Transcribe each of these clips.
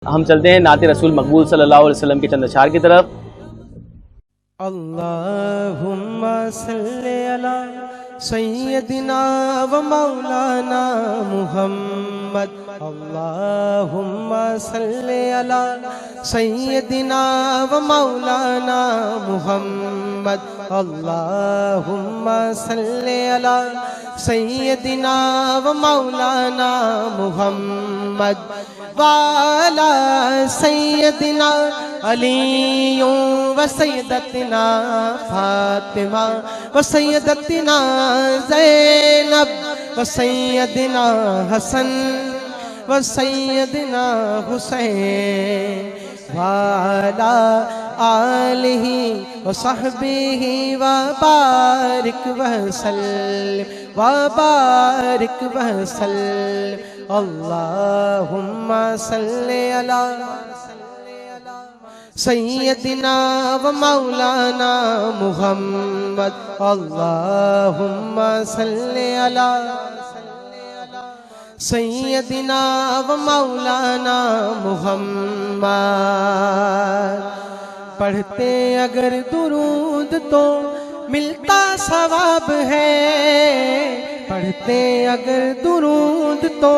ہم چلتے ہیں نعت رسول مقبول صلی اللہ علیہ وسلم کے چند اشعار کی طرف۔ اللہم صلی علی سیدنا و مولانا محمد، اللہم صلی علی سیدنا و مولانا محمد، اللہم صلی علی سیدنا و مولانا محمد وعلی سیدنا علی و سیدتنا فاطمہ و سیدتنا زینب و سیدنا حسن و سیدنا حسین وعلی آلہ و صحبہ وبارک وسلم وبارک وسلم۔ اللہم صلی علی سیدنا و مولانا محمد، اللہم صلی علی سیدنا و مولانا محمد۔ پڑھتے اگر درود تو ملتا ثواب ہے، پڑھتے اگر درود تو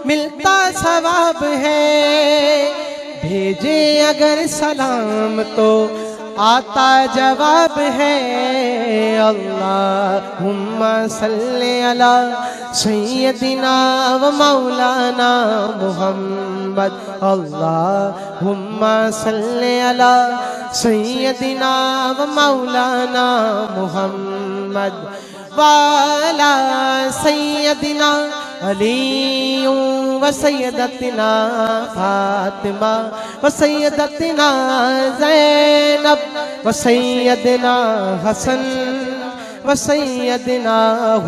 ملتا ثواب ہے، بھیجے اگر سلام تو آتا جواب ہے۔ اللہم صلی علی سیدنا و مولانا محمد، اللہم صلی علی سیدنا و مولانا محمد وعلی سیدنا علی و سیدتنا فاطمہ و سیدتنا زینب و سیدنا حسن و سیدنا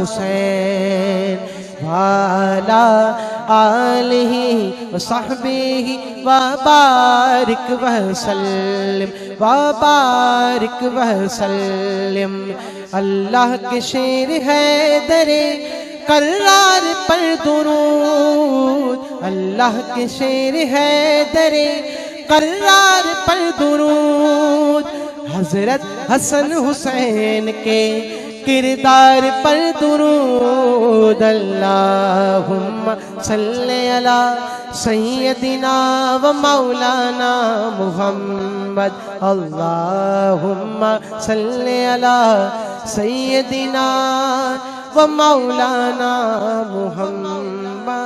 حسین وعلی آلہ و صحبہ وبارک وسلم وبارک وسلم۔ اللہ کے شیر ہے درے کرار پر درود، اللہ کے شیر ہے درے کرار پر درود، حضرت حسن حسین کے کردار پر درود۔ اللہم صلی علی سیدنا و مولانا محمد، اللہم صلی علی سیدنا و مولانا محمد۔